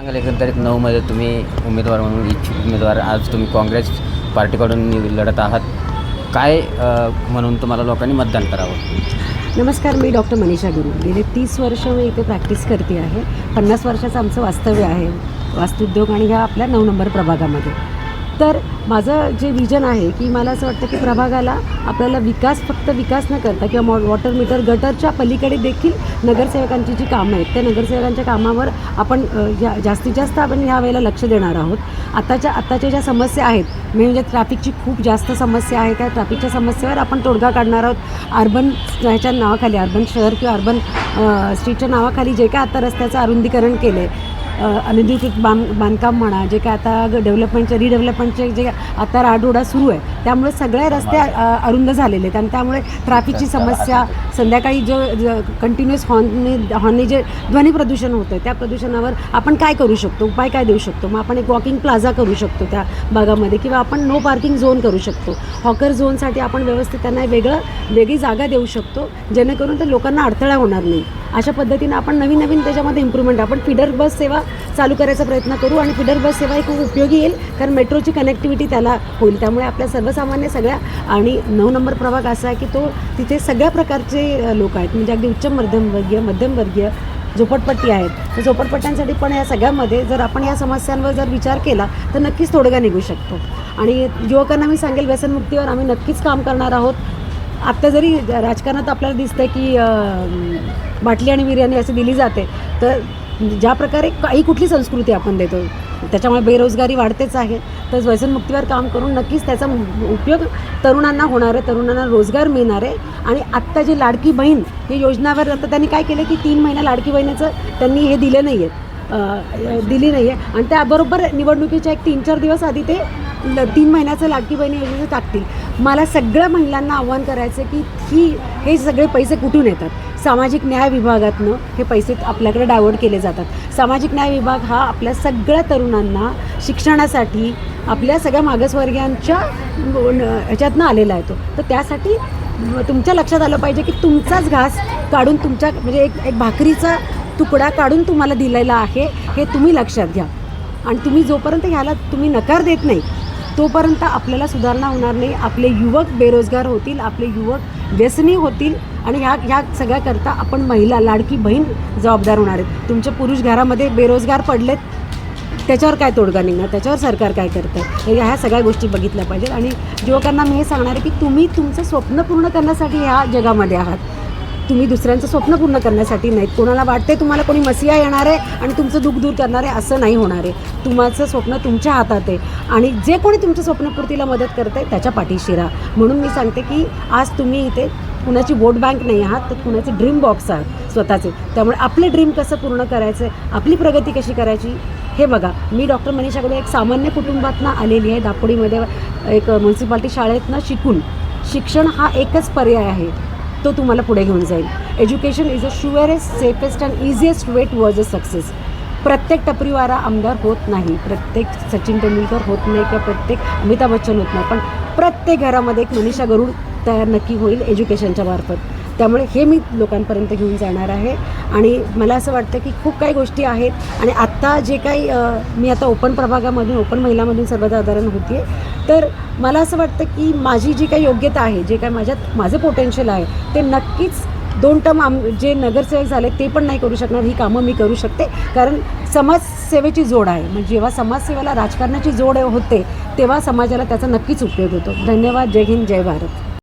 सांगाल एकंदरीत 9मध्ये तुम्ही उमेदवार म्हणून इच्छुक उमेदवार आज तुम्ही काँग्रेस पार्टीकडून लढत आहात. काय म्हणून तुम्हाला लोकांनी मतदान करावं? नमस्कार, मी डॉक्टर मनीषा गुरु. गेले 30 वर्ष मी इथे प्रॅक्टिस करते आहे. 50 वर्षाचं आमचं वास्तव्य आहे वास्तुउद्योग आणि ह्या आपल्या 9 नंबर प्रभागामध्ये. तर माझं जे विजन आहे की मला असं वाटतं की प्रभागाला आपल्याला फक्त विकास न करता किंवा वॉटर मीटर गटरच्या पलीकडे देखील नगरसेवकांची जी कामं आहेत त्या नगरसेवकांच्या कामावर आपण जास्तीत जास्त आपण ह्या वेळेला लक्ष देणार आहोत. आत्ताच्या ज्या समस्या आहेत म्हणजे ट्रॅफिकची खूप जास्त समस्या आहे, त्या ट्रॅफिकच्या समस्येवर आपण तोडगा काढणार आहोत. अर्बन ह्याच्या नावाखाली अर्बन शहर किंवा अर्बन स्ट्रीटच्या नावाखाली जे काय आता रस्त्याचं अरुंदीकरण केलं आहे, अनधिकृत बांधकाम म्हणा, जे काय आता रिडेव्हलपमेंटचे जे आता राडोडा सुरू आहे त्यामुळे सगळे रस्ते अरुंद झालेले आहेत आणि त्यामुळे ट्रॅफिकची समस्या, संध्याकाळी जो कंटिन्युअस हॉर्नने जे ध्वनी प्रदूषण होतं त्या प्रदूषणावर आपण काय करू शकतो, उपाय काय देऊ शकतो. मग आपण एक वॉकिंग प्लाझा करू शकतो त्या भागामध्ये किंवा आपण नो पार्किंग झोन करू शकतो. हॉकर झोनसाठी आपण व्यवस्थित त्यांना वेगळी जागा देऊ शकतो जेणेकरून ते लोकांना अडथळा होणार नाही. अशा पद्धतीनं आपण नवीन त्याच्यामध्ये इम्प्रूव्हमेंट, आपण फीडर बस सेवा चालू करायचा प्रयत्न करू आणि फीडर बस सेवा ही खूप उपयोगी येईल कारण मेट्रोची कनेक्टिव्हिटी त्याला होईल. त्यामुळे आपल्या सर्वसामान्य सगळ्या आणि 9 नंबर प्रभाग असा आहे की तो तिथे सगळ्या प्रकारचे लोक आहेत म्हणजे अगदी उच्च मध्यमवर्गीय झोपडपट्टी आहेत. तर झोपडपट्ट्यांसाठी पण या सगळ्यामध्ये जर आपण या समस्यांवर जर विचार केला तर नक्कीच तोडगा निघू शकतो. आणि युवकांना मी सांगेल व्यसनमुक्तीवर आम्ही नक्कीच काम करणार आहोत. आत्ता जरी राजकारणात आपल्याला दिसतं की बाटली आणि बिर्याणी अशी दिली जाते, तर ज्या प्रकारे कुठली संस्कृती आपण देतो त्याच्यामुळे बेरोजगारी वाढतेच आहे. तर व्यसनमुक्तीवर काम करून नक्कीच त्याचा उपयोग तरुणांना होणार आहे, तरुणांना रोजगार मिळणार आहे. आणि आत्ता जी लाडकी बहीण ही योजनावर आता त्यांनी काय केलं की 3 महिना लाडकी बहिणीचं त्यांनी हे दिली नाही आहे आणि त्याबरोबर निवडणुकीच्या एक 3-4 दिवस आधी ते 3 महिन्याचं लाडकी बहिणी योजनेचं टाकतील. मला सगळ्या महिलांना आव्हान करायचं की हे सगळे पैसे कुठून येतात. सामाजिक न्याय विभागातनं हे पैसे आपल्याकडे डायव्हर्ट केले जातात. सामाजिक न्याय विभाग हा आपल्या सगळ्या तरुणांना शिक्षणासाठी आपल्या सगळ्या मागासवर्गीयांच्या ह्याच्यातनं आलेला आहे. तर त्यासाठी तुमच्या लक्षात आलं पाहिजे की तुमचाच घास काढून तुमच्या म्हणजे एक भाकरीचा तुकडा काढून तुम्हाला दिलेला आहे हे तुम्ही लक्षात घ्या. आणि तुम्ही जोपर्यंत ह्याला तुम्ही नकार देत नाही तोपर्यंत आपल्याला सुधारणा होणार नाही. आपले युवक बेरोजगार होतील, आपले युवक व्यसनी होतील आणि ह्या सगळ्याकरता आपण महिला लाडकी बहीण जबाबदार होणार आहेत. तुमचे पुरुष घरामध्ये बेरोजगार पडलेत, त्याच्यावर काय तोडगा निघणार, त्याच्यावर सरकार काय करतं आहे, ह्या सगळ्या गोष्टी बघितल्या पाहिजेत. आणि युवकांना मी हे सांगणार आहे की तुम्ही तुमचं स्वप्न पूर्ण करण्यासाठी ह्या जगामध्ये आहात. तुम्ही दुसऱ्यांचं स्वप्न पूर्ण करण्यासाठी नाहीत. कोणाला वाटते तुम्हाला कोणी मसिहा येणार आहे आणि तुमचं दुःख दूर करणार आहे, असं नाही होणार आहे. तुमचं स्वप्न तुमच्या हातात आहे आणि जे कोणी तुमच्या स्वप्नपूर्तीला मदत करतं आहे त्याच्या पाठीशी राहा. म्हणून मी सांगते की आज तुम्ही इथे कुणाची वोट बँक नाही आहात, तर कुणाचे ड्रीम बॉक्स आहात स्वतःचे. त्यामुळे आपले ड्रीम कसं पूर्ण करायचं आहे, आपली प्रगती कशी करायची हे बघा. मी डॉक्टर मनीषा गुरु एक सामान्य कुटुंबातनं आलेली आहे. दापोडीमध्ये एक म्युन्सिपाल्टी शाळेतनं शिक्षण हा एकच पर्याय आहे, तो तुम्हाला पुढे घेऊन जाईल. Education is a surest, safest and easiest way towards a success. प्रत्येक टपरीवाला आमदार होत नाही, प्रत्येक सचिन तेंडुलकर होत नाही किंवा प्रत्येक अमिताभ बच्चन होत नाही, पण प्रत्येक घरामध्ये एक मनीषा गरुड तयार नक्की होईल एज्युकेशनच्या मार्फत. त्यामुळे हे मी लोकांपर्यंत घेऊन जाणार आहे. आणि मला असं वाटतं की खूप काही गोष्टी आहेत आणि आत्ता जे काही मी आता ओपन प्रभागामधून ओपन महिलामधून सर्वसाधारण होती आहे, तर मला असं वाटतं की माझी जी काही योग्यता आहे, जे काय माझं पोटेन्शियल आहे ते नक्कीच 2 टर्म जे नगरसेवक झाले ते पण नाही करू शकणार. ही कामं मी करू शकते कारण समाजसेवेची जोड आहे. म्हणजे जेव्हा समाजसेवेला राजकारणाची जोड होते तेव्हा समाजाला त्याचा नक्कीच उपयोग होतो. धन्यवाद. जय हिंद, जय भारत.